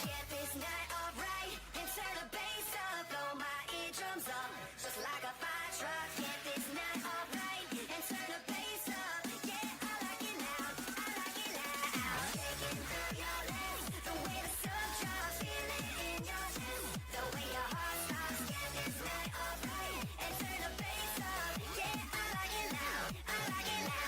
Get this night off right and turn the bass up, blow my eardrums up, just like a fire truck. Get this night off right and turn the bass up. Yeah, I like it loud, I like it loud. Shaking through your legs, the way the sun drops, feel it in your chest, the way your heart stops. Get this night off right and turn the bass up. Yeah, I like it loud, I like it loud.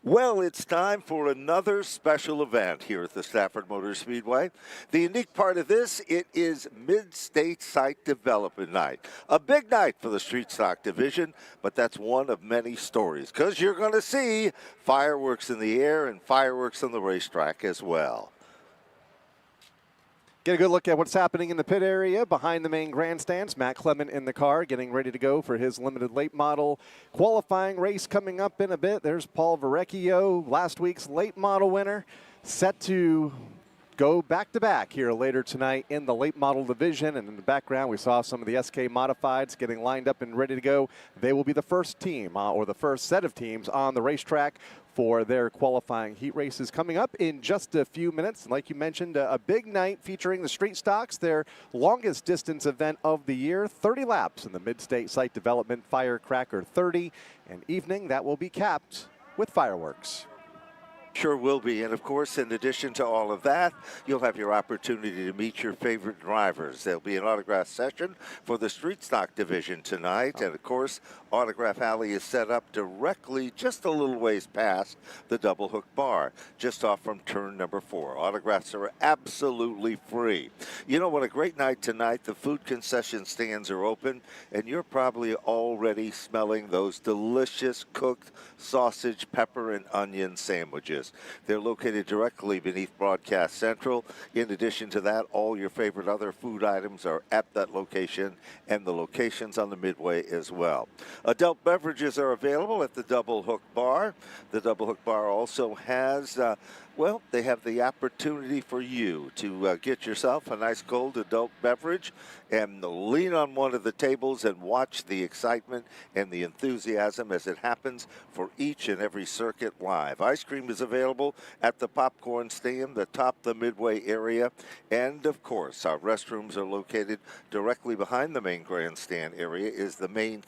Well, it's time for another special event here at the Stafford Motor Speedway. The unique part of this, it is Midstate Site Development Night. A big night for the Street Stock Division, but that's one of many stories, because you're going to see fireworks in the air and fireworks on the racetrack as well. Get a good look at what's happening in the pit area behind the main grandstands. Matt Clement in the car getting ready to go for his limited late model qualifying race coming up in a bit. There's Paul Verrecchio, last week's late model winner, set to go back-to-back here later tonight in the late model division. And in the background, we saw some of the SK Modifieds getting lined up and ready to go. They will be the first team or the first set of teams on the racetrack for their qualifying heat races coming up in just a few minutes. And like you mentioned, a big night featuring the Street Stocks, their longest distance event of the year, 30 laps in the Midstate Site Development Firecracker 30, and evening that will be capped with fireworks. Sure will be. And of course, in addition to all of that, you'll have your opportunity to meet your favorite drivers. There'll be an autograph session for the Street Stock Division tonight. And of course, Autograph Alley is set up directly just a little ways past the double hook bar, just off from turn number 4. Autographs are absolutely free. You know what, a great night tonight. The food concession stands are open, and you're probably already smelling those delicious cooked sausage, pepper, and onion sandwiches. They're located directly beneath Broadcast Central. In addition to that, all your favorite other food items are at that location, and the locations on the Midway as well. Adult beverages are available at the Double Hook Bar. The Double Hook Bar also has, well, they have the opportunity for you to get yourself a nice cold adult beverage and lean on one of the tables and watch the excitement and the enthusiasm as it happens for each and every circuit live. Ice cream is available at the popcorn stand atop the Midway area. And of course, our restrooms are located directly behind the main grandstand area, is the main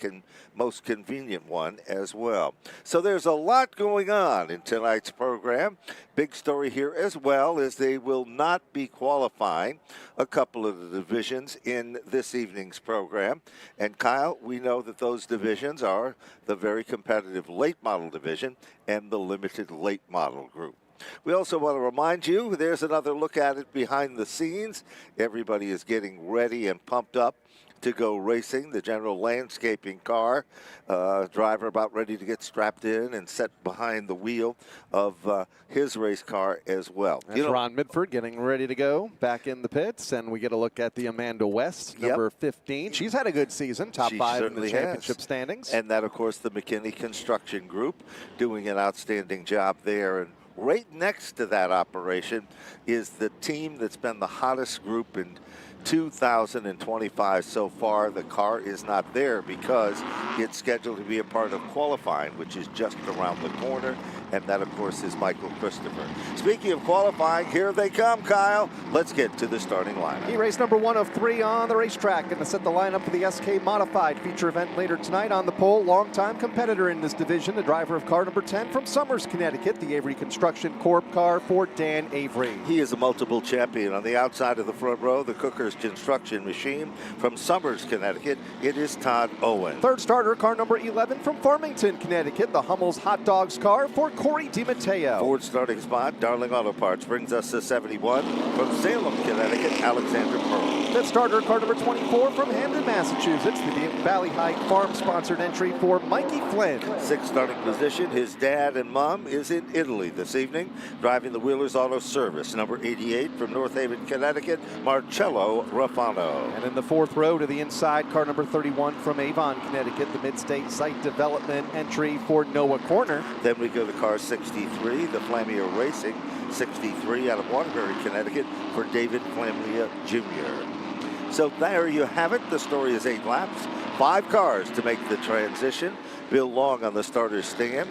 most convenient one as well. So there's a lot going on in tonight's program. Big story here as well is they will not be qualifying a couple of the divisions in this evening's program. And Kyle, we know that those divisions are the very competitive late model division and the limited late model group. We also want to remind you, there's another look at it behind the scenes. Everybody is getting ready and pumped up to go racing. The general landscaping car driver about ready to get strapped in and set behind the wheel of his race car as well. That's Ron Midford getting ready to go back in the pits, and we get a look at the Amanda West, number 15. She's had a good season, top 5 in the championship standings. And that, of course, the McKinney Construction Group doing an outstanding job there. And right next to that operation is the team that's been the hottest group in 2025 so far. The car is not there because it's scheduled to be a part of qualifying, which is just around the corner, and that, of course, is Michael Christopher. Speaking of qualifying, here they come, Kyle. Let's get to the starting lineup. He race number 1 of 3 on the racetrack, and to set the lineup for the SK Modified feature event later tonight on the pole, longtime competitor in this division, the driver of car number 10 from Somers, Connecticut, the Avery Construction Corp car for Dan Avery. He is a multiple champion. On the outside of the front row, the Cookers Construction Machine from Somers, Connecticut, it is Todd Owen. Third starter, car number 11 from Farmington, Connecticut, the Hummel's Hot Dogs car for Corey DiMatteo. Fourth starting spot, Darling Auto Parts brings us to 71 from Salem, Connecticut, Alexander Pearl. Fifth starter, car number 24 from Hamden, Massachusetts, the Valley High Farm-sponsored entry for Mikey Flynn. Sixth starting position, his dad and mom is in Italy this evening, driving the Wheelers Auto Service. Number 88 from North Haven, Connecticut, Marcello Rafano. And in the fourth row to the inside, car number 31 from Avon, Connecticut, the Midstate Site Development entry for Noah Corner. Then we go to car 63, the Flamia Racing 63 out of Waterbury, Connecticut, for David Flamia Jr. So there you have it. The story is 8 laps, 5 cars to make the transition. Bill Long on the starter's stand.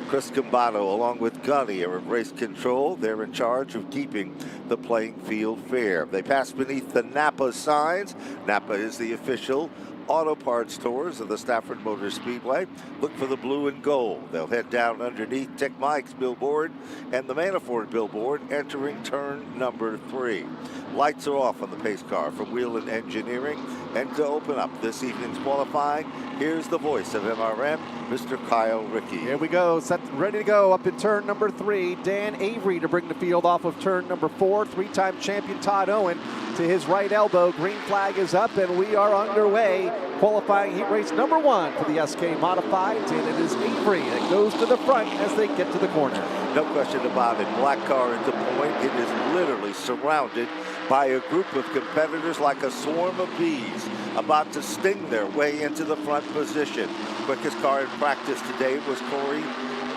Chris Cambato, along with Gunny, are in race control. They're in charge of keeping the playing field fair. They pass beneath the Napa signs. Napa is the official auto parts stores of the Stafford Motor Speedway. Look for the blue and gold. They'll head down underneath Tech Mike's billboard and the Manafort billboard, entering turn number 3. Lights are off on the pace car from Whelen Engineering. And to open up this evening's qualifying, here's the voice of MRM, Mr. Kyle Rickey. Here we go, set, ready to go up in turn number 3. Dan Avery to bring the field off of turn number 4. Three-time champion Todd Owen to his right elbow. Green flag is up and we are underway. Qualifying heat race number 1 for the SK Modifieds, and it is Avery that goes to the front as they get to the corner. No question about it. Black car at the point. It is literally surrounded by a group of competitors like a swarm of bees about to sting their way into the front position. Quickest car in practice today was Corey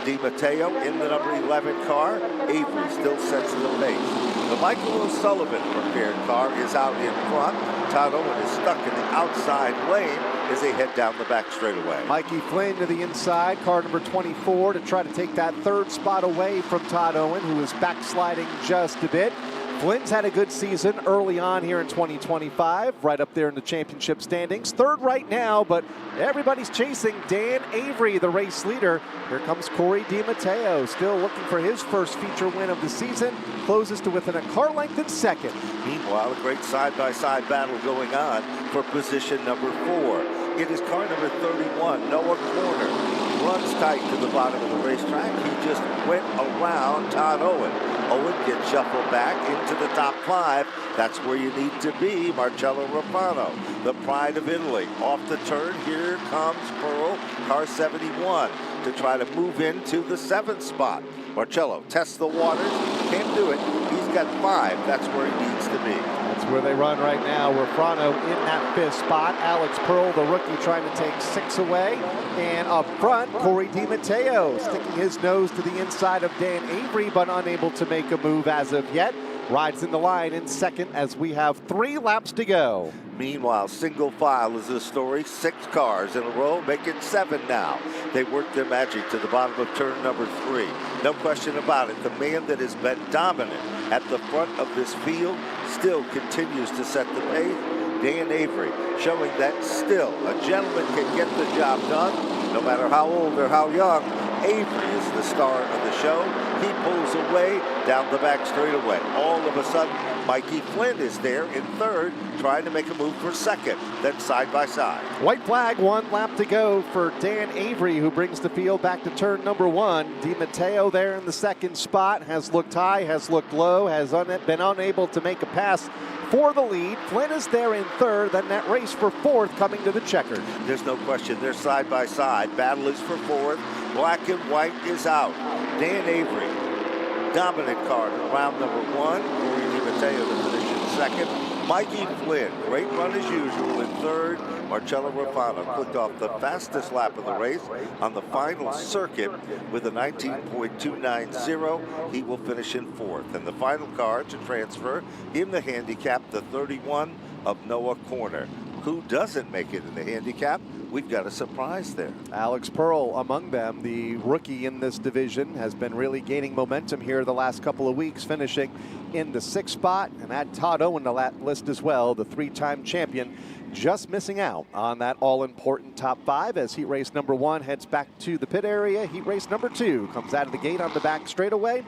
DiMatteo in the number 11 car. Avery still sets the pace. The Michael O'Sullivan prepared car is out in front. Todd Owen is stuck in the outside lane as they head down the back straightaway. Mikey Flynn to the inside, car number 24, to try to take that third spot away from Todd Owen, who is backsliding just a bit. Flynn's had a good season early on here in 2025, right up there in the championship standings. Third right now, but everybody's chasing Dan Avery, the race leader. Here comes Corey DiMatteo, still looking for his first feature win of the season. Closes to within a car length in second. Meanwhile, a great side-by-side battle going on for position number 4. It is car number 31, Noah Corner. Runs tight to the bottom of the racetrack. He just went around Todd Owen. Owen gets shuffled back into the top 5. That's where you need to be. Marcello Rampano, the pride of Italy. Off the turn, here comes Pearl, car 71, to try to move into the 7th spot. Marcello tests the waters, can't do it. He's got 5. That's where he needs to be. That's where they run right now. Rampano in that 5th spot. Alex Pearl, the rookie, trying to take 6 away. And up front, Corey DiMatteo sticking his nose to the inside of Dan Avery, but unable to make a move as of yet. Rides in the line in second as we have 3 laps to go. Meanwhile, single file is the story. 6 cars in a row, make it 7 now. They work their magic to the bottom of turn number 3. No question about it. The man that has been dominant at the front of this field still continues to set the pace. Dan Avery showing that still a gentleman can get the job done, no matter how old or how young. Avery is the star of the show. He pulls away down the back straightaway. All of a sudden, Mikey Flynn is there in 3rd, trying to make a move for 2nd, then side by side. White flag, 1 lap to go for Dan Avery, who brings the field back to turn number 1. DiMatteo there in the 2nd spot, has looked high, has looked low, has been unable to make a pass for the lead. Flynn is there in 3rd, then that race for 4th coming to the checkered. There's no question, they're side by side. Battle is for 4th. Black and white is out. Dan Avery, dominant car in round number 1. Corey DiMatteo to finish in 2nd. Mikey Flynn, great run as usual in 3rd. Marcello Rampano clicked off the fastest lap of the race on the final circuit with a 19.290. He will finish in 4th. And the final car to transfer in the handicap, the 31 of Noah Corner. Who doesn't make it in the handicap? We've got a surprise there. Alex Pearl among them, the rookie in this division, has been really gaining momentum here the last couple of weeks, finishing in the 6th spot. And add Todd Owen to that list as well, the 3-time champion, just missing out on that all-important top 5 as heat race number 1 heads back to the pit area. Heat race number 2 comes out of the gate on the back straightaway.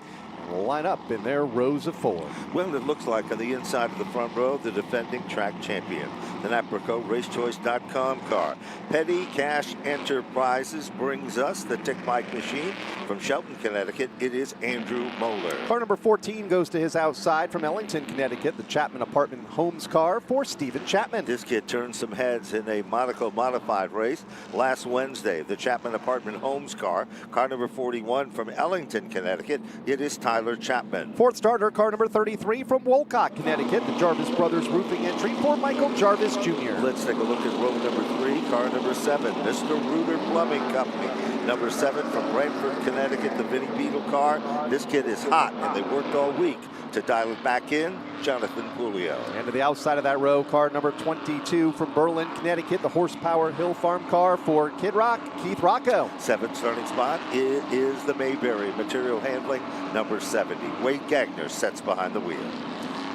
Line up in their rows of 4. Well, it looks like on the inside of the front row, the defending track champion, the Naproco RaceChoice.com car. Petty Cash Enterprises brings us the Tick Bike machine from Shelton, Connecticut. It is Andrew Moeller. Car number 14 goes to his outside from Ellington, Connecticut. The Chapman Apartment Homes car for Stephen Chapman. This kid turned some heads in a Monaco modified race last Wednesday. The Chapman Apartment Homes car, car number 41 from Ellington, Connecticut. It is Tyler Tyler Chapman. Fourth starter, car number 33 from Wolcott, Connecticut, the Jarvis Brothers roofing entry for Michael Jarvis Jr. Let's take a look at row number 3, car number 7, Mr. Reuter Plumbing Company. Number 7 from Brantford, Connecticut, the Vinnie Beetle car. This kid is hot, and they worked all week to dial it back in. Jonathan Pulio. And to the outside of that row, car number 22 from Berlin, Connecticut, the Horsepower Hill Farm car for Kid Rock, Keith Rocco. 7th starting spot is the Mayberry Material Handling, number 70. Wade Gagner sets behind the wheel.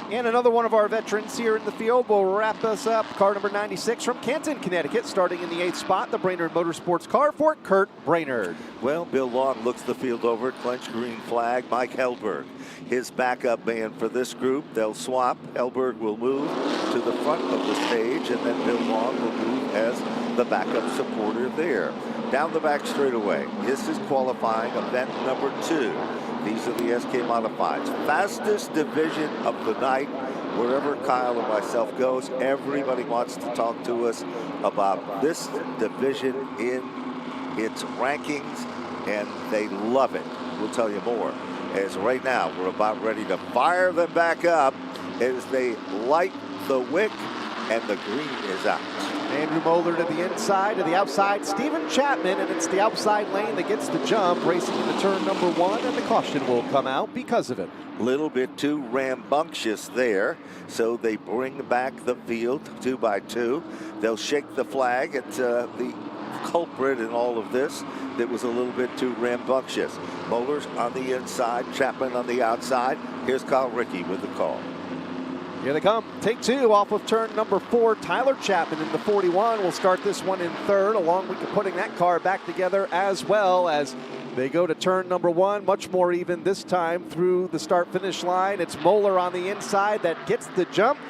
And another one of our veterans here in the field will wrap us up. Car number 96 from Canton, Connecticut, starting in the 8th spot, the Brainerd Motorsports car for Kurt Brainerd. Well, Bill Long looks the field over, clenched green flag. Mike Hellberg, his backup man for this group. They'll swap. Hellberg will move to the front of the stage, and then Bill Long will move as the backup supporter there. Down the back straightaway. This is qualifying event number 2. These are the SK Modifieds. Fastest division of the night. Wherever Kyle and myself goes, everybody wants to talk to us about this division in its rankings, and they love it. We'll tell you more. As right now, we're about ready to fire them back up as they light the wick, and the green is out. Andrew Moeller to the inside, to the outside, Stephen Chapman, and it's the outside lane that gets the jump, racing into turn number 1, and the caution will come out because of it. Little bit too rambunctious there, so they bring back the field 2 by 2. They'll shake the flag at the culprit in all of this that was a little bit too rambunctious. Moeller's on the inside, Chapman on the outside. Here's Kyle Rickey with the call. Here they come. Take 2 off of turn number 4. Tyler Chapman in the 41 will start this one in 3rd, along with putting that car back together as well as they go to turn number 1. Much more even this time through the start-finish line. It's Moeller on the inside that gets the jump.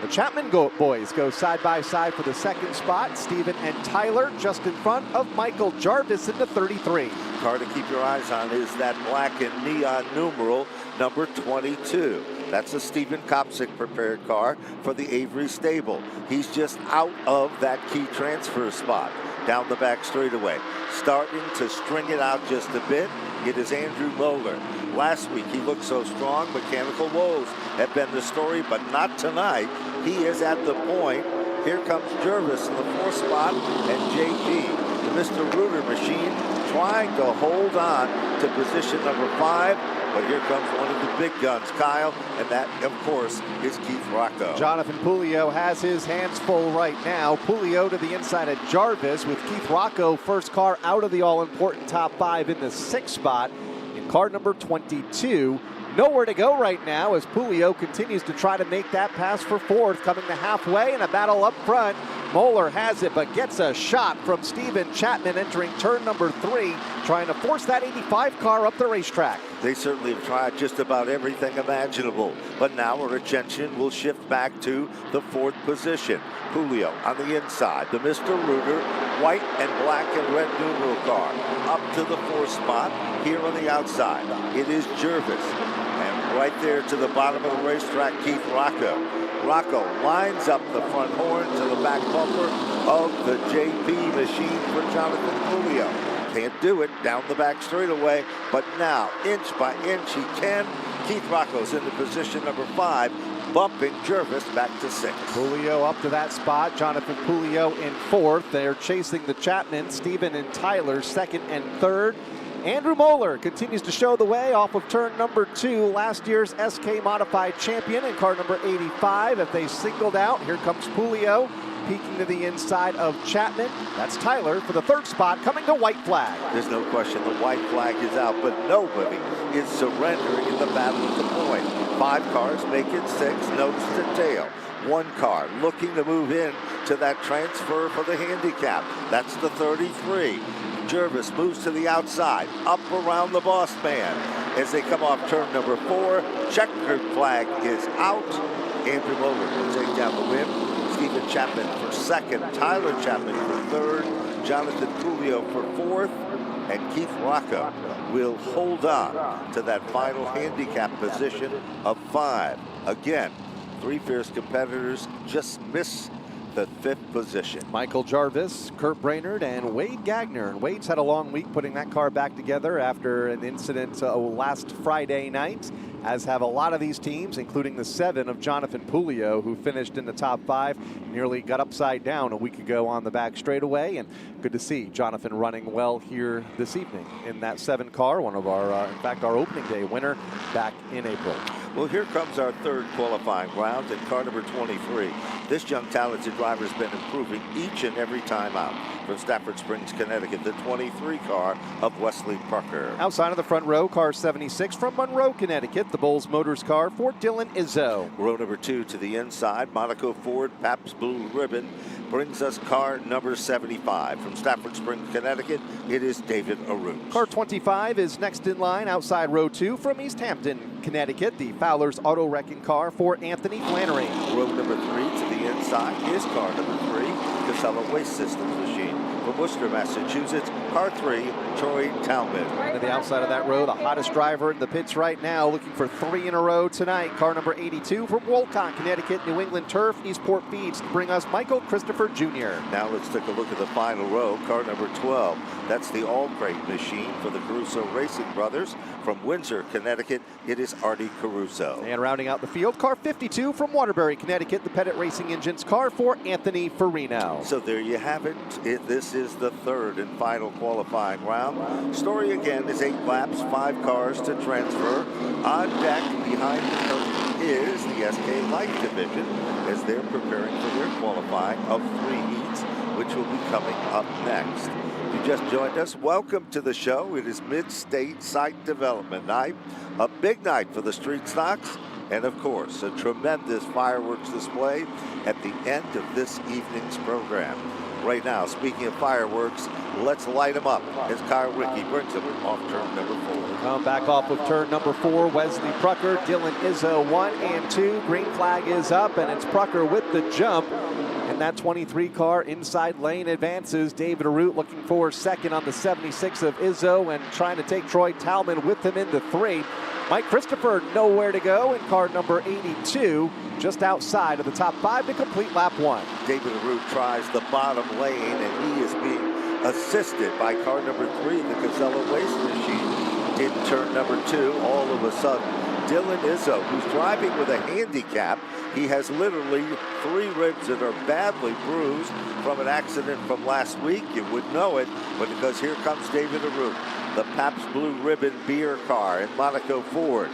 The Chapman boys go side by side for the 2nd spot. Stephen and Tyler just in front of Michael Jarvis in the 33. Car to keep your eyes on is that black and neon numeral, number 22. That's a Stephen Kopsick prepared car for the Avery stable. He's just out of that key transfer spot. Down the back straightaway. Starting to string it out just a bit. It is Andrew Moeller. Last week he looked so strong. Mechanical woes have been the story, but not tonight. He is at the point. Here comes Jervis in the 4th spot, and JP, the Mr. Reuter machine, trying to hold on to position number 5. But here comes one of the big guns, Kyle, and that, of course, is Keith Rocco. Jonathan Pulio has his hands full right now. Pulio to the inside of Jarvis with Keith Rocco, first car out of the all-important top 5 in the 6th spot in car number 22. Nowhere to go right now as Pulio continues to try to make that pass for 4th, coming to halfway in a battle up front. Moeller has it, but gets a shot from Stephen Chapman entering turn number 3, trying to force that 85 car up the racetrack. They certainly have tried just about everything imaginable, but now our attention will shift back to the 4th position. Pulio on the inside, the Mr. Reuter, white and black and red numeral car, up to the 4th spot. Here on the outside, it is Jervis, and right there to the bottom of the racetrack, Keith Rocco. Rocco lines up the front horn to the back bumper of the JP machine for Jonathan Pulio. Can't do it down the back straightaway, but now, inch by inch, he can. Keith Rocco's into position number 5, bumping Jervis back to 6th. Pulio up to that spot. Jonathan Pulio in 4th. They're chasing the Chapman, Stephen and Tyler 2nd and 3rd. Andrew Moeller continues to show the way off of turn number 2. Last year's SK Modified champion in car number 85. If they singled out, here comes Pulio, peeking to the inside of Chapman. That's Tyler for the 3rd spot, coming to white flag. There's no question the white flag is out, but nobody is surrendering in the battle at the point. 5 cars make it 6, nose to tail. 1 car looking to move in to that transfer for the handicap. That's the 33. Jervis moves to the outside, up around the boss man. As they come off turn number 4, checkered flag is out. Andrew Moeller will take down the win. Stephen Chapman for 2nd, Tyler Chapman for 3rd, Jonathan Pulio for 4th, and Keith Rocco will hold on to that final handicap position of 5. Again, 3 fierce competitors just miss the 5th position. Michael Jarvis, Kurt Brainerd, and Wade Gagner. And Wade's had a long week putting that car back together after an incident last Friday night, as have a lot of these teams, including the 7 of Jonathan Pulio, who finished in the top 5, nearly got upside down a week ago on the back straightaway. And good to see Jonathan running well here this evening in that 7 car, one of our, in fact, our opening day winner back in April. Well, here comes our 3rd qualifying round in car number 23. This young talented driver has been improving each and every time out. From Stafford Springs, Connecticut, the 23 car of Wesley Prucker. Outside of the front row, car 76 from Monroe, Connecticut, the Bulls Motors car for Dylan Izzo. Row number 2 to the inside, Monaco Ford Pabst Blue Ribbon brings us car number 75. From Stafford Springs, Connecticut, it is David Arute. Car 25 is next in line outside row 2 from East Hampton, Connecticut, the Fowler's Auto Wrecking car for Anthony Flannery. Row number 3 to the inside is car number 3, Casella Waste Systems machine. From Worcester, Massachusetts, car 3, Troy Talbot. And to the outside of that row, the hottest driver in the pits right now, looking for 3 in a row tonight. Car number 82 from Wolcott, Connecticut, New England Turf, Eastport Feeds to bring us Michael Christopher Jr. Now let's take a look at the final row, car number 12. That's the all-crate machine for the Caruso Racing Brothers. From Windsor, Connecticut, it is Artie Caruso. And rounding out the field, car 52 from Waterbury, Connecticut, the Pettit Racing Engines car for Anthony Farino. So there you have it. This is the 3rd and final qualifying round. Story again is 8 laps, 5 cars to transfer. On deck behind the curtain is the SK Light Division as they're preparing for their qualifying of 3 heats, which will be coming up next. You just joined us. Welcome to the show. It is Midstate Site Development Night, a big night for the street stocks, and of course, a tremendous fireworks display at the end of this evening's program. Right now, speaking of fireworks, let's light them up as Kyle Rickey brings them off turn number 4. Come back off of turn number 4, Wesley Prucker, Dylan Izzo 1 and 2. Green flag is up, and it's Prucker with the jump. And that 23 car inside lane advances. David Arute looking for 2nd on the 76 of Izzo and trying to take Troy Talman with him into 3. Mike Christopher nowhere to go in car number 82, just outside of the top 5 to complete lap 1. David Arute tries the bottom lane, and he is being assisted by car number 3, the Casella Waste machine. In turn number 2, all of a sudden, Dylan Izzo, who's driving with a handicap. He has literally 3 ribs that are badly bruised from an accident from last week. You would know it, but because here comes David Arute, the Pabst Blue Ribbon beer car in Monaco Ford.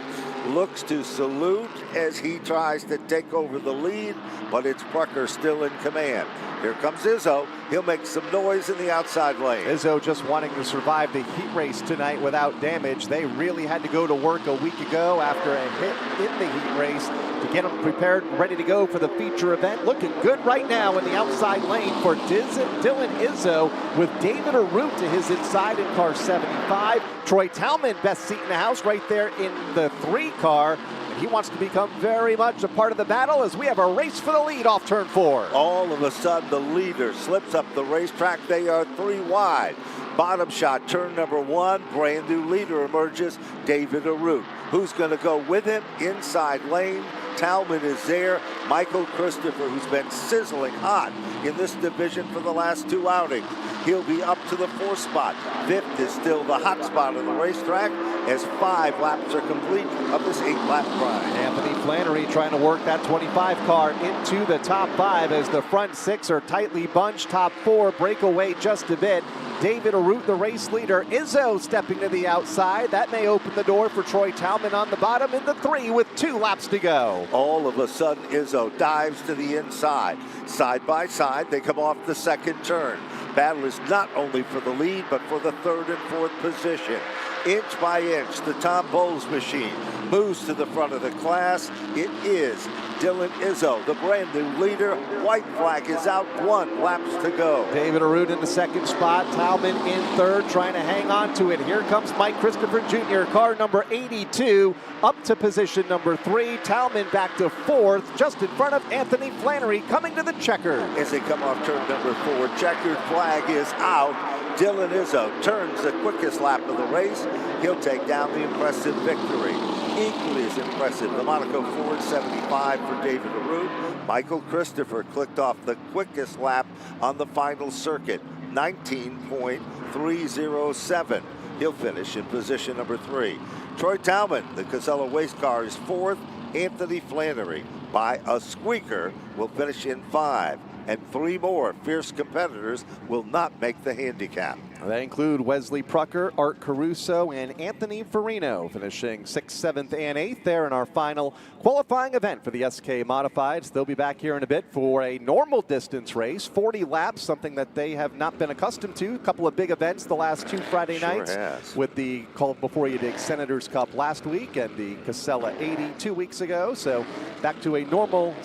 Looks to salute as he tries to take over the lead, but it's Prucker still in command. Here comes Izzo. He'll make some noise in the outside lane. Izzo just wanting to survive the heat race tonight without damage. They really had to go to work a week ago after a hit in the heat race to get them prepared and ready to go for the feature event. Looking good right now in the outside lane for Dylan Izzo with David Arute to his inside in car 75. Troy Talman, best seat in the house right there in the 3 car. He wants to become very much a part of the battle as we have a race for the lead off turn 4. All of a sudden, the leader slips up the racetrack. They are 3 wide. Bottom shot, turn number 1. Brand new leader emerges, David Arute. Who's going to go with him? Inside lane. Talman is there. Michael Christopher, who's been sizzling hot in this division for the last 2 outings. He'll be up to the 4th spot. 5th is still the hot spot of the racetrack as 5 laps are complete of this 8-lap grind. Anthony Flannery trying to work that 25 car into the top 5 as the front 6 are tightly bunched. Top 4 break away just a bit. David Arute, the race leader. Izzo stepping to the outside. That may open the door for Troy Talman on the bottom in the 3 with 2 laps to go. All of a sudden, Izzo dives to the inside. Side by side, they come off the 2nd turn. Battle is not only for the lead, but for the 3rd and 4th position. Inch by inch, the Tom Bowles machine moves to the front of the class. It is Dylan Izzo, the brand new leader. White flag is out, 1 laps to go. David Arute in the 2nd spot, Talman in 3rd, trying to hang on to it. Here comes Mike Christopher Jr., car number 82, up to position number 3. Talman back to 4th, just in front of Anthony Flannery, coming to the checker. As they come off turn number 4, checkered flag is out. Dylan Izzo turns the quickest lap of the race. He'll take down the impressive victory. equally as impressive, the Monaco Ford 75 for David Aru. Michael Christopher clicked off the quickest lap on the final circuit, 19.307. He'll finish in position number 3. Troy Talman, the Casella Waste Car, is 4th. Anthony Flannery, by a squeaker, will finish in 5. And 3 more fierce competitors will not make the handicap. They include Wesley Prucker, Art Caruso, and Anthony Farino, finishing 6th, 7th, and 8th there in our final qualifying event for the SK Modifieds. They'll be back here in a bit for a normal distance race, 40 laps, something that they have not been accustomed to. A couple of big events the last 2 Friday nights, with the Called Before You Dig Senators Cup last week and the Casella 80 2 weeks ago. So back to a normal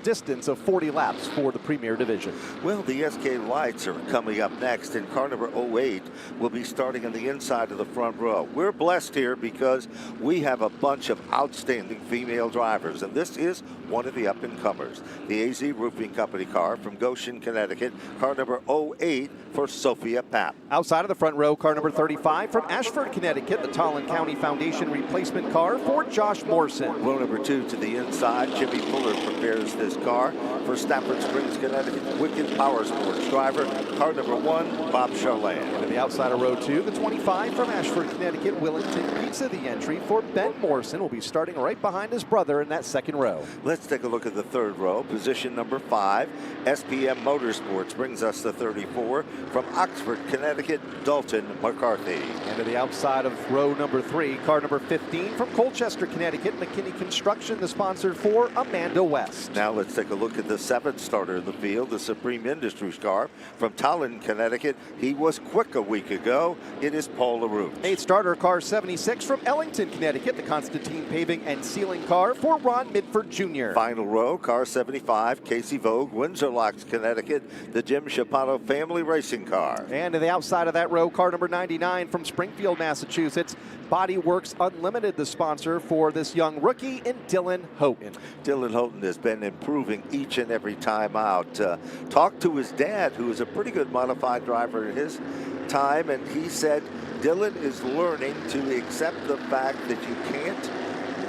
distance of 40 laps for the Premier Division. Well, the SK Lights are coming up next, and car number 08 will be starting on the inside of the front row. We're blessed here because we have a bunch of outstanding female drivers, and this is one of the up-and-comers. The AZ Roofing Company car from Goshen, Connecticut, car number 08 for Sophia Papp. Outside of the front row, car number 35 from Ashford, Connecticut, the Tolland County Foundation replacement car for Josh Morrison. Row number 2 to the inside, Jimmy Fuller prepares this car for Stafford Springs, Connecticut, Wicked Power Sports driver, car number 1, Bob Charland. And to the outside of row 2, the 25 from Ashford, Connecticut, Willington Pizza, the entry for Ben Morrison, will be starting right behind his brother in that second row. Let's take a look at the third row. Position number 5, SPM Motorsports brings us the 34 from Oxford, Connecticut, Dalton McCarthy. And to the outside of row number 3, car number 15 from Colchester, Connecticut, McKinney Construction, the sponsor for Amanda West. Now let's take a look at the 7th starter in the field, the Supreme Industries car from Tolland, Connecticut. He was quick a week ago. It is Paul LaRue. 8th starter, car 76 from Ellington, Connecticut, the Constantine Paving and Sealing car for Ron Midford Jr. Final row, car 75, Casey Vogue, Windsor Locks, Connecticut, the Jim Shapano family racing car. And to the outside of that row, car number 99 from Springfield, Massachusetts, Body Works Unlimited, the sponsor for this young rookie in Dylan Houghton. Dylan Houghton has been improving each and every time out. Talked to his dad, who is a pretty good modified driver in his time, and he said Dylan is learning to accept the fact that you can't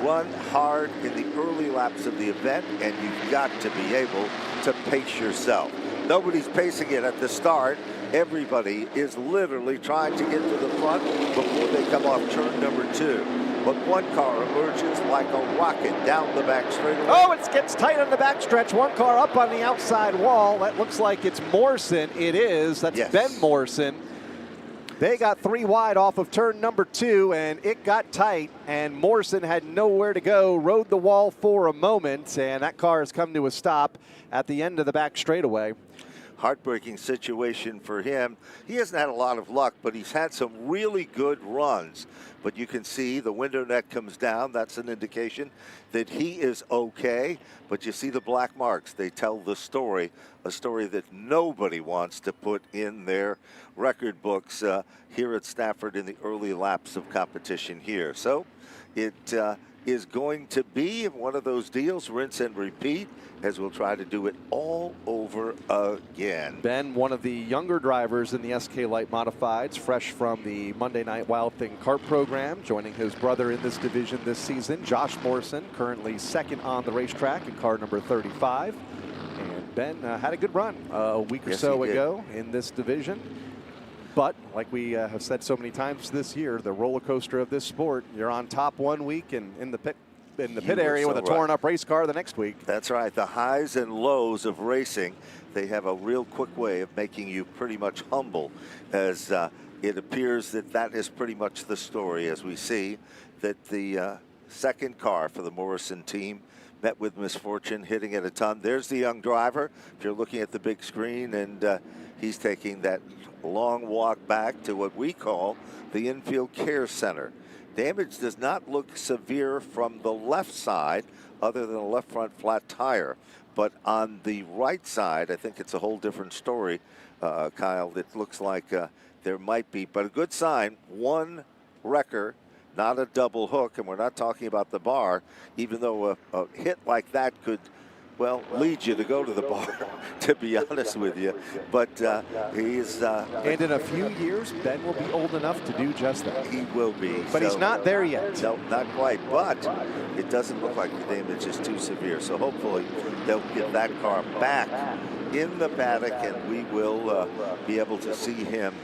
run hard in the early laps of the event, and you've got to be able to pace yourself. Nobody's pacing it at the start. Everybody is literally trying to get to the front before they come off turn number 2. But one car emerges like a rocket down the back straightaway. Oh, it gets tight on the backstretch. One car up on the outside wall. That looks like it's Morrison. It is. That's yes. Ben Morrison. They got 3 wide off of turn number 2, and it got tight, and Morrison had nowhere to go, rode the wall for a moment, and that car has come to a stop at the end of the back straightaway. Heartbreaking situation for him. He hasn't had a lot of luck, but he's had some really good runs. But you can see the window net comes down. That's an indication that he is okay. But you see the black marks. They tell the story, a story that nobody wants to put in their record books here at Stafford in the early laps of competition here. So it is going to be one of those deals, rinse and repeat, as we'll try to do it all over again. Ben, one of the younger drivers in the SK Light Modifieds, fresh from the Monday Night Wild Thing kart program, joining his brother in this division this season, Josh Morrison, currently second on the racetrack in car number 35. And Ben had a good run a week or so ago in this division. But like we have said so many times this year, the roller coaster of this sport, you're on top one week and in the pit area with a torn up race car the next week. That's right. The highs and lows of racing, they have a real quick way of making you pretty much humble, as it appears that that is pretty much the story, as we see that the second car for the Morrison team met with misfortune, hitting at a ton. There's the young driver, if you're looking at the big screen, and he's taking that long walk back to what we call the infield care center. Damage does not look severe from the left side, other than a left front flat tire. But on the right side, I think it's a whole different story, Kyle. It looks like there might be, but a good sign, one wrecker, not a double hook, and we're not talking about the bar, even though a hit like that could well, lead you to go to the bar, to be honest with you. But he's... and in a few years, Ben will be old enough to do just that. He will be. But he's not there yet. No, not quite. But it doesn't look like the damage is too severe. So hopefully they'll get that car back in the paddock, and we will be able to see him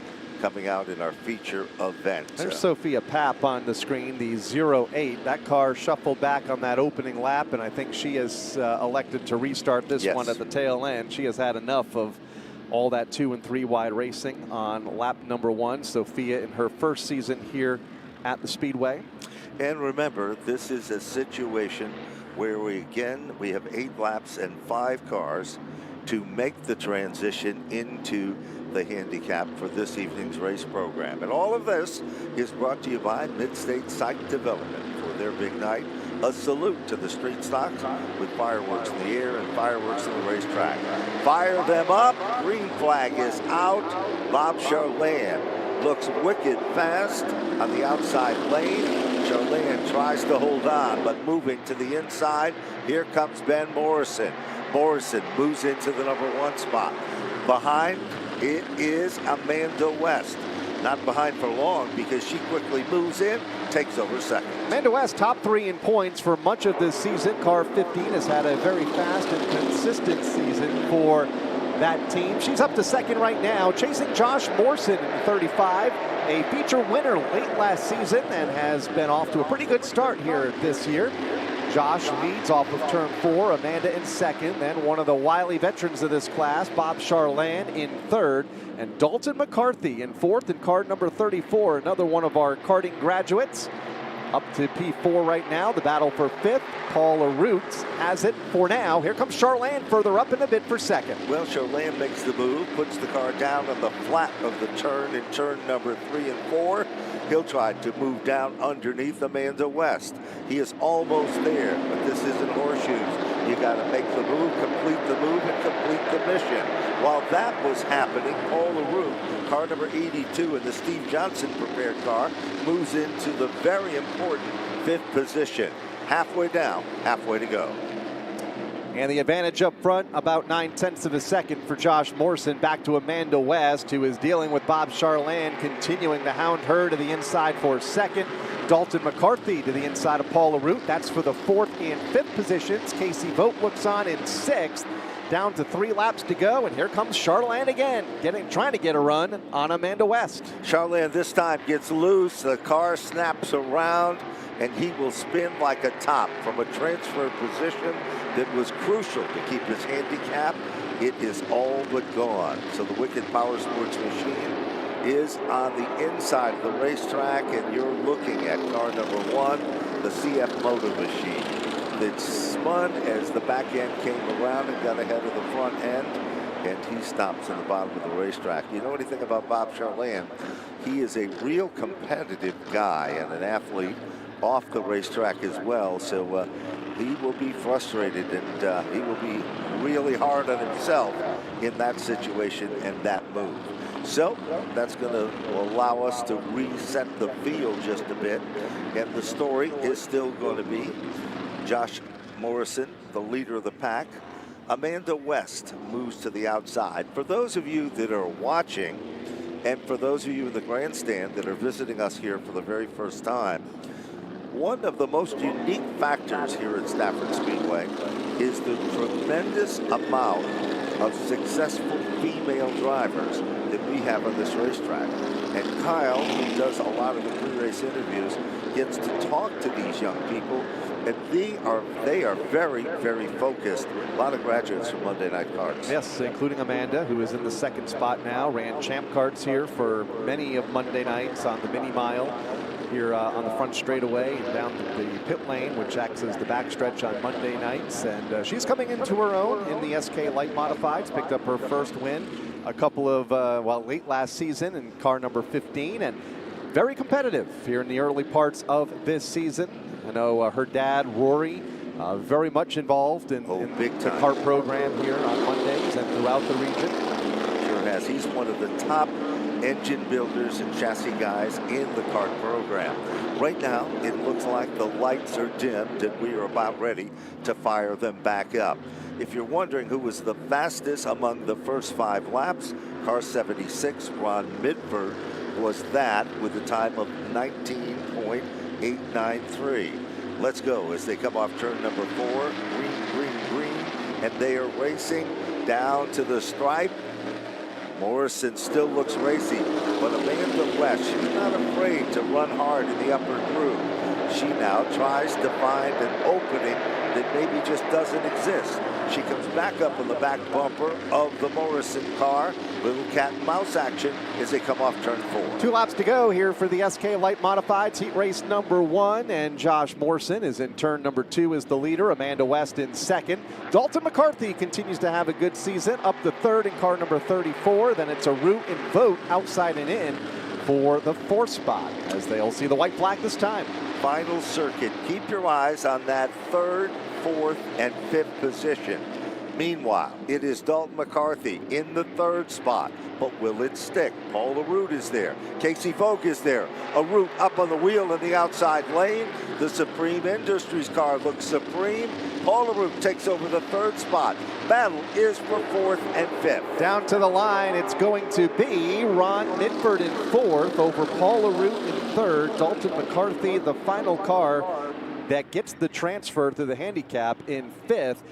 coming out in our feature event. There's Sophia Papp on the screen, the 08. That car shuffled back on that opening lap, and I think she has elected to restart this one at the tail end. She has had enough of all that 2 and 3 wide racing on lap number 1. Sophia in her first season here at the Speedway. And remember, this is a situation where we have 8 laps and 5 cars to make the transition into the handicap for this evening's race program. And all of this is brought to you by Midstate Site Development for their big night. A salute to the street stocks with fireworks in the air and fireworks on the racetrack. Fire them up. Green flag is out. Bob Charland looks wicked fast on the outside lane. Charland tries to hold on, but moving to the inside. Here comes Ben Morrison. Morrison moves into the number 1 spot. Behind, it is Amanda West. Not behind for long because she quickly moves in, takes over second. Amanda West, top 3 in points for much of this season. Car 15 has had a very fast and consistent season for that team. She's up to second right now, chasing Josh Morrison in 35. A feature winner late last season and has been off to a pretty good start here this year. Josh leads off of turn 4, Amanda in second, then one of the wily veterans of this class, Bob Charland in third, and Dalton McCarthy in fourth in car number 34, another one of our karting graduates. Up to P4 right now, the battle for fifth. Paula Roots has it for now. Here comes Charland further up in a bid for second. Well, Charland makes the move, puts the car down on the flat of the turn in turn number 3 and 4. He'll try to move down underneath Amanda West. He is almost there, but this isn't horseshoes. You got to make the move, and complete the mission. While that was happening, Paula Root, car number 82 in the Steve Johnson prepared car, moves into the very important 5th position. Halfway down, halfway to go. And the advantage up front, about 9/10 of a second for Josh Morrison. Back to Amanda West, who is dealing with Bob Charland, continuing to hound her to the inside for second. Dalton McCarthy to the inside of Paula Root. That's for the 4th and 5th positions. Casey Vogt looks on in 6th. Down to 3 laps to go, and here comes Charland again, trying to get a run on Amanda West. Charland this time gets loose. The car snaps around, and he will spin like a top from a transfer position that was crucial to keep his handicap. It is all but gone. So the Wicked Power Sports machine is on the inside of the racetrack, and you're looking at car number 1, the CF Motor machine, that spun as the back end came around and got ahead of the front end, and he stops in the bottom of the racetrack. You know anything about Bob Charland? He is a real competitive guy and an athlete off the racetrack as well, so he will be frustrated, and he will be really hard on himself in that situation and that move. So that's going to allow us to reset the field just a bit, and the story is still going to be Josh Morrison, the leader of the pack. Amanda West moves to the outside. For those of you that are watching, and for those of you in the grandstand that are visiting us here for the very first time, one of the most unique factors here at Stafford Speedway is the tremendous amount of successful female drivers that we have on this racetrack. And Kyle, who does a lot of the pre-race interviews, gets to talk to these young people, and they are very, very focused. A lot of graduates from Monday Night Karts. Yes, including Amanda, who is in the 2nd spot now, ran champ karts here for many of Monday nights on the mini mile here on the front straightaway and down the pit lane, which acts as the backstretch on Monday nights. And she's coming into her own in the SK Light Modifieds, picked up her first win a couple of, late last season in car number 15, and very competitive here in the early parts of this season. I know her dad, Rory, very much involved in the kart program here on Mondays and throughout the region. Sure has. He's one of the top engine builders and chassis guys in the kart program. Right now, it looks like the lights are dimmed and we are about ready to fire them back up. If you're wondering who was the fastest among the first 5 laps, car 76, Ron Midford, was that with a time of 19.893. Let's go as they come off turn number 4, green, green, green, and they are racing down to the stripe. Morrison still looks racy, but Amanda West, she's not afraid to run hard in the upper groove. She now tries to find an opening that maybe just doesn't exist. She comes back up in the back bumper of the Morrison car. Little cat and mouse action as they come off turn 4. 2 laps to go here for the SK Light Modifieds, heat race number 1, and Josh Morrison is in turn number 2 as the leader. Amanda West in second. Dalton McCarthy continues to have a good season, up to third in car number 34. Then it's a root and vote outside and in for the 4th spot as they'll see the white flag this time. Final circuit. Keep your eyes on that 3rd, 4th, and 5th position. Meanwhile, it is Dalton McCarthy in the 3rd spot, but will it stick? Paul LaRue is there. Casey Vogt is there. A root up on the wheel in the outside lane. The Supreme Industries car looks supreme. Paul LaRue takes over the 3rd spot. Battle is for 4th and 5th. Down to the line, it's going to be Ron Midford in 4th over Paul LaRue in 3rd. Dalton McCarthy, the final car that gets the transfer through the handicap, in 5th.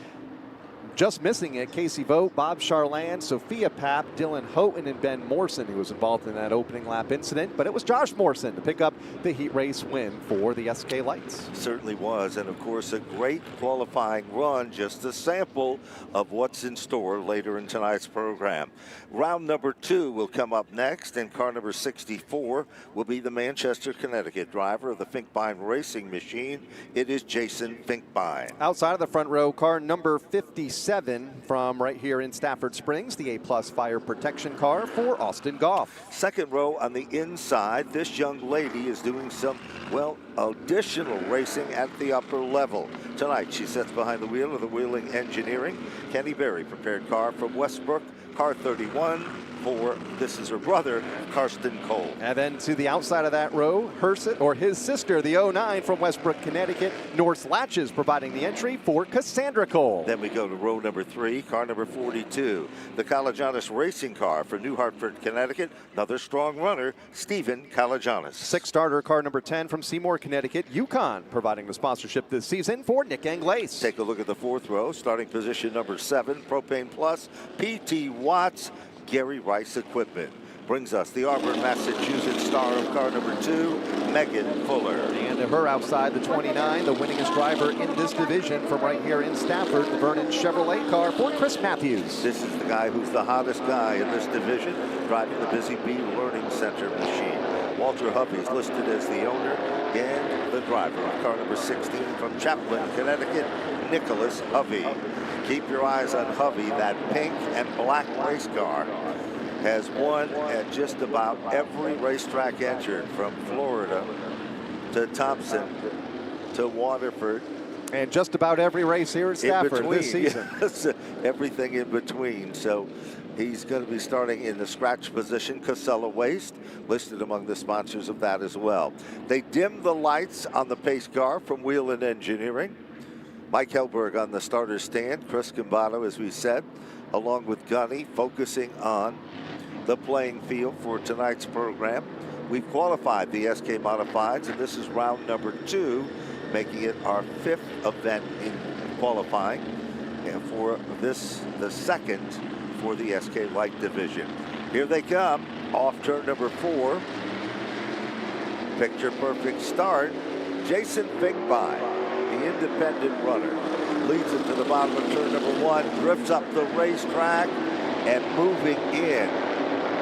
Just missing it, Casey Vogt, Bob Charland, Sophia Papp, Dylan Houghton, and Ben Morrison, who was involved in that opening lap incident. But it was Josh Morrison to pick up the heat race win for the SK Lights. Certainly was, and of course a great qualifying run, just a sample of what's in store later in tonight's program. Round number 2 will come up next, and car number 64 will be the Manchester, Connecticut driver of the Finkbein Racing Machine. It is Jason Finkbein. Outside of the front row, car number 57 from right here in Stafford Springs, the A+ fire protection car for Austin Goff. Second row on the inside, this young lady is doing some, well, additional racing at the upper level. Tonight, she sits behind the wheel of the Wheeling Engineering. Kenny Berry, prepared car from Westbrook, car 31 for, this is her brother, Karsten Cole. And then to the outside of that row, his sister, the 09 from Westbrook, Connecticut, Norse Latches providing the entry for Cassandra Cole. Then we go to row number 3, car number 42, the Kalajanis racing car for New Hartford, Connecticut, another strong runner, Stephen Kalajanis. 6-starter car number 10 from Seymour, Connecticut, Yukon providing the sponsorship this season for Nick Anglace. Take a look at the 4th row, starting position number 7, Propane Plus, PT Watts, Gary Rice Equipment. Brings us the Auburn, Massachusetts star of car number 2, Megan Fuller. And to her outside, the 29, the winningest driver in this division from right here in Stafford, the Vernon Chevrolet car for Chris Matthews. This is the guy who's the hottest guy in this division, driving the Busy Bee Learning Center machine. Walter Hovey is listed as the owner and the driver of car number 16 from Chaplin, Connecticut, Nicholas Hovey. Keep your eyes on Hovey. That pink and black race car has won at just about every racetrack entered, from Florida to Thompson to Waterford. And just about every race here at Stafford this season. Yes, everything in between. So he's going to be starting in the scratch position. Casella Waste, listed among the sponsors of that as well. They dimmed the lights on the pace car from Wheeling Engineering. Mike Helberg on the starter stand. Chris Cambato, as we said, along with Gunny, focusing on the playing field for tonight's program. We've qualified the SK Modifieds, and this is round number 2, making it our 5th event in qualifying. And for this, the 2nd for the SK Light Division. Here they come, off turn number 4. Picture perfect start. Jason Finkbein, the independent runner, leads him to the bottom of turn number 1, drifts up the racetrack, and moving in,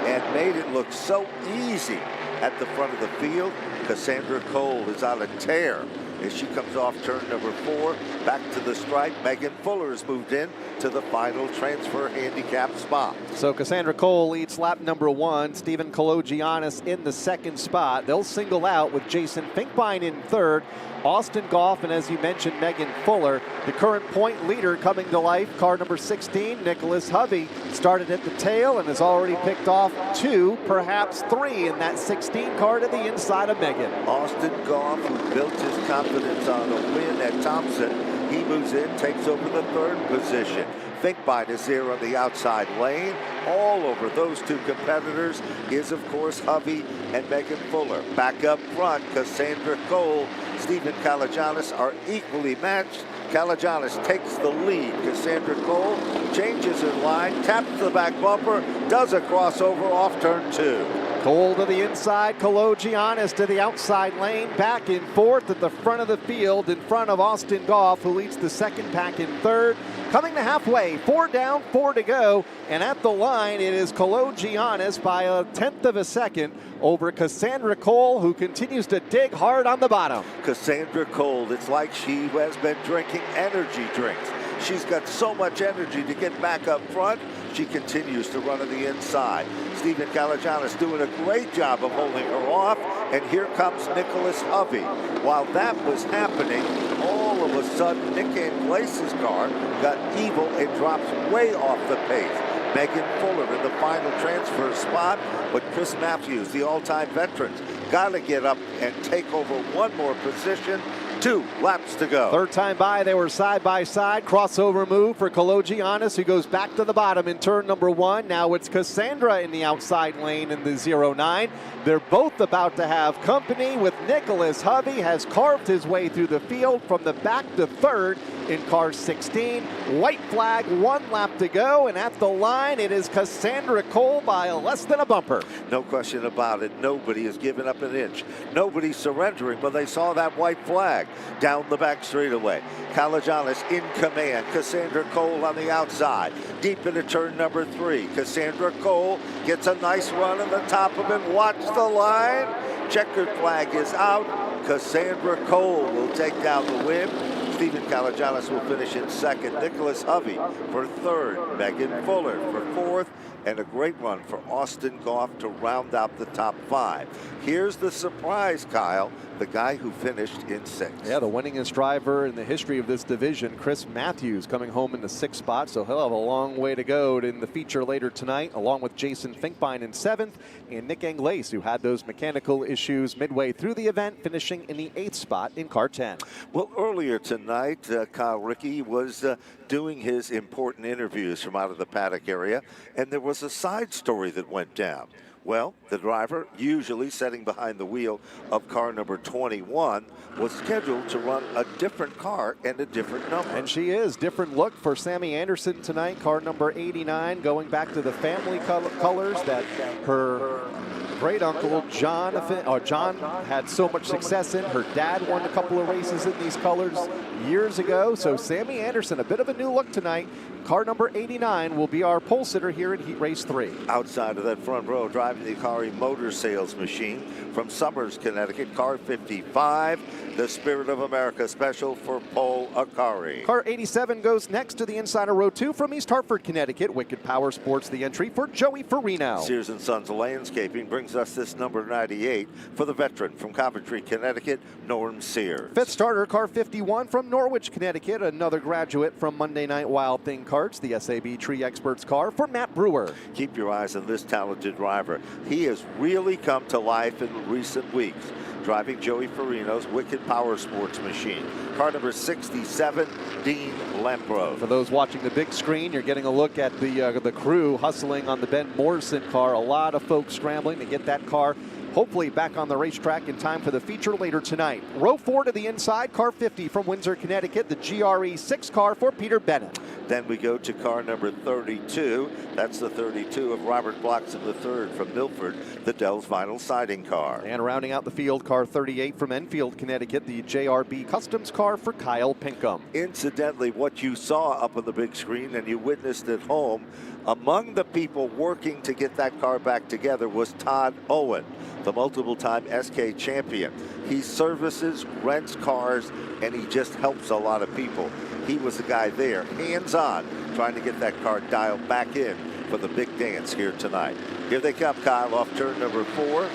and made it look so easy at the front of the field. Cassandra Cole is on a tear as she comes off turn number 4. Back to the stripe, Megan Fuller's moved in to the final transfer handicap spot. So Cassandra Cole leads lap number 1. Stephen Kalogiannis in the second spot. They'll single out with Jason Finkbein in third. Austin Goff, and as you mentioned, Megan Fuller. The current point leader coming to life, car number 16, Nicholas Hovey, started at the tail and has already picked off 2, perhaps 3 in that 16 car to the inside of Megan. Austin Goff, who built his confidence on a win at Thompson, he moves in, takes over the third position. Finkbein is there on the outside lane. All over those 2 competitors is, of course, Hovey and Megan Fuller. Back up front, Cassandra Cole, Stephen Kalogiannis are equally matched. Kalogiannis takes the lead. Cassandra Cole changes her line, taps the back bumper, does a crossover off turn 2. Cole to the inside, Kalogiannis to the outside lane, back and forth at the front of the field in front of Austin Goff, who leads the second pack in third. Coming to halfway, 4 down, 4 to go, and at the line it is Kalogiannis by 1/10 of a second over Cassandra Cole, who continues to dig hard on the bottom. Cassandra Cole, it's like she has been drinking energy drinks. She's got so much energy to get back up front. She continues to run on the inside. Stephen Kalogiannis doing a great job of holding her off. And here comes Nicholas Hovey. While that was happening, all of a sudden, Nick Anglace's car got evil and drops way off the pace. Megan Fuller in the final transfer spot, but Chris Matthews, the all-time veterans, got to get up and take over one more position. 2 laps to go. Third time by, they were side by side. Crossover move for Kalogiannis, who goes back to the bottom in turn number 1. Now it's Cassandra in the outside lane in the 09. They're both about to have company with Nicholas Hovey has carved his way through the field from the back to third in car 16. White flag, 1 lap to go, and at the line it is Cassandra Cole by less than a bumper. No question about it. Nobody has given up an inch. Nobody's surrendering, but they saw that white flag down the back straightaway. Kalogiannis in command. Cassandra Cole on the outside. Deep into turn number 3. Cassandra Cole gets a nice run on the top of it. Watch the line. Checkered flag is out. Cassandra Cole will take down the win. Stephen Kalogiannis will finish in second. Nicholas Hovey for third. Megan Fuller for fourth. And a great run for Austin Goff to round out the top 5. Here's the surprise, Kyle, the guy who finished in 6th. Yeah, the winningest driver in the history of this division, Chris Matthews, coming home in the 6th spot, so he'll have a long way to go in the feature later tonight, along with Jason Finkbein in 7th, and Nick Anglace, who had those mechanical issues midway through the event, finishing in the 8th spot in car 10. Well, earlier tonight, Kyle Rickey was doing his important interviews from out of the paddock area, and there was a side story that went down. Well, the driver, usually sitting behind the wheel of car number 21, was scheduled to run a different car and a different number. And she is. Different look for Sammy Anderson tonight, car number 89, going back to the family colors that her great uncle John had so much success in. Her dad won a couple of races in these colors years ago. So Sammy Anderson, a bit of a new look tonight. Car number 89 will be our pole sitter here in Heat Race 3. Outside of that front row, driving the Akari Motor Sales Machine from Somers, Connecticut, car 55, the Spirit of America special for Paul Akari. Car 87 goes next to the inside of row 2 from East Hartford, Connecticut. Wicked Power Sports the entry for Joey Farino. Sears & Sons Landscaping brings us this number 98 for the veteran from Coventry, Connecticut, Norm Sears. 5th starter, car 51 from Norwich, Connecticut. Another graduate from Monday Night Wild Thing Karts, the SAB Tree Experts car for Matt Brewer. Keep your eyes on this talented driver. He has really come to life in recent weeks, driving Joey Farino's Wicked Power Sports Machine. Car number 67, Dean Lamprose. For those watching the big screen, you're getting a look at the crew hustling on the Ben Morrison car. A lot of folks scrambling to get that car hopefully back on the racetrack in time for the feature later tonight. Row 4 to the inside, car 50 from Windsor, Connecticut, the GRE 6 car for Peter Bennett. Then we go to car number 32. That's the 32 of Robert Bloxham III from Milford, the Dell's vinyl siding car. And rounding out the field, car 38 from Enfield, Connecticut, the JRB Customs car for Kyle Pinkham. Incidentally, what you saw up on the big screen and you witnessed at home, Among the people working to get that car back together was Todd Owen, the multiple-time SK champion. He services, rents cars, and he just helps a lot of people. He was the guy there, hands-on, trying to get that car dialed back in for the big dance here tonight. Here they come, Kyle, off turn number 4.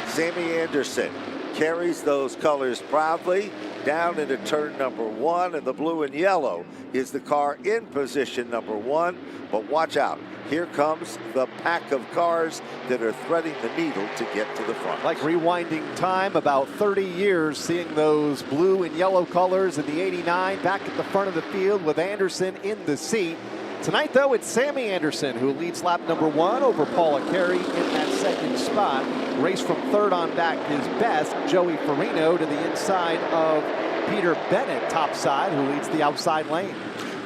Sammy Anderson carries those colors proudly down into turn number 1, and the blue and yellow is the car in position number 1. But watch out. Here comes the pack of cars that are threading the needle to get to the front. Like rewinding time, about 30 years, seeing those blue and yellow colors in the 89 back at the front of the field with Anderson in the seat. Tonight, though, it's Sammy Anderson who leads lap number 1 over Paul Acari in that second spot. Race from third on back his best. Joey Farino to the inside of Peter Bennett, top side, who leads the outside lane.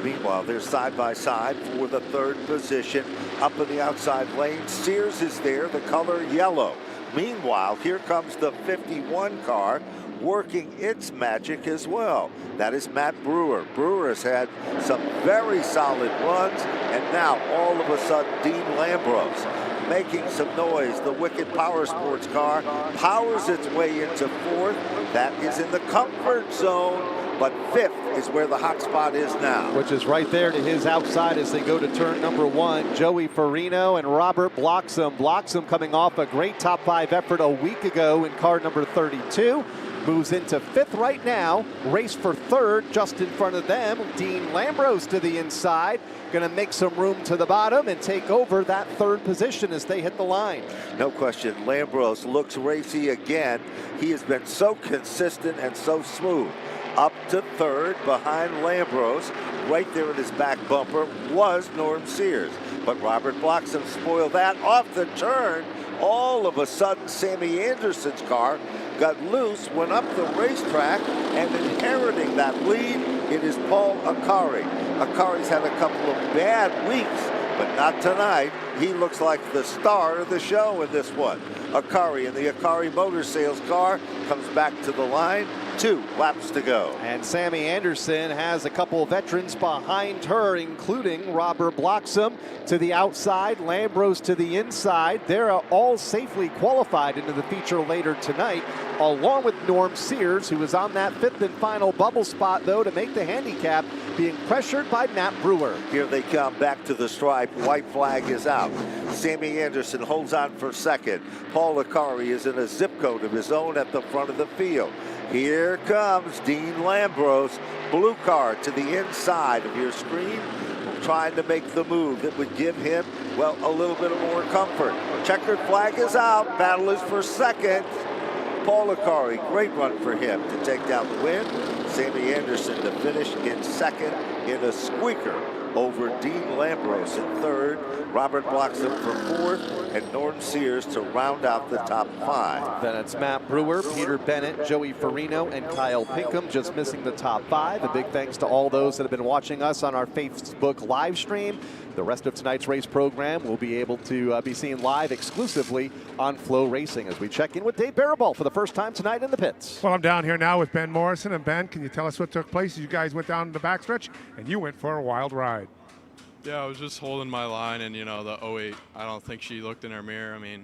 Meanwhile, they're side by side for the third position. Up in the outside lane, Sears is there, the color yellow. Meanwhile, here comes the 51 car working its magic as well. That is Matt Brewer. Brewer has had some very solid runs, and now all of a sudden Dean Lambros making some noise. The Wicked Power Sports car powers its way into 4th. That is in the comfort zone. But 5th is where the hot spot is now. Which is right there to his outside as they go to turn number 1. Joey Farino and Robert Bloxham. Bloxham coming off a great top 5 effort a week ago in car number 32. Moves into 5th right now. Race for 3rd just in front of them. Dean Lambros to the inside. Going to make some room to the bottom and take over that 3rd position as they hit the line. No question, Lambros looks racy again. He has been so consistent and so smooth. Up to 3rd behind Lambros. Right there in his back bumper was Norm Sears. But Robert Bloxham spoiled that off the turn. All of a sudden, Sammy Anderson's car got loose, went up the racetrack, and inheriting that lead, it is Paul Acari. Acari's had a couple of bad weeks, but not tonight. He looks like the star of the show in this one. Acari in the Acari Motor Sales car comes back to the line. 2 laps to go. And Sammy Anderson has a couple of veterans behind her, including Robert Bloxham to the outside, Lambros to the inside. They're all safely qualified into the feature later tonight, along with Norm Sears, who was on that 5th and final bubble spot, though, to make the handicap, being pressured by Matt Brewer. Here they come back to the stripe. White flag is out. Sammy Anderson holds on for 2nd. Paul Acari is in a zip code of his own at the front of the field. Here comes Dean Lambros, blue car to the inside of your screen, trying to make the move that would give him, well, a little bit of more comfort. Checkered flag is out. Battle is for 2nd. Paul Acari, great run for him to take down the win. Sammy Anderson to finish in 2nd in a squeaker over Dean Lambros in 3rd. Robert Bloxham for 4th, and Norm Sears to round out the top 5. Then it's Matt Brewer, Peter Bennett, Joey Farino, and Kyle Pinkham just missing the top 5. A big thanks to all those that have been watching us on our Facebook live stream. The rest of tonight's race program will be able to be seen live exclusively on FloRacing as we check in with Dave Barabal for the first time tonight in the pits. Well, I'm down here now with Ben Morrison. And Ben, can you tell us what took place? You guys went down the backstretch, and you went for a wild ride. Yeah, I was just holding my line, and, you know, the 08, I don't think she looked in her mirror. I mean,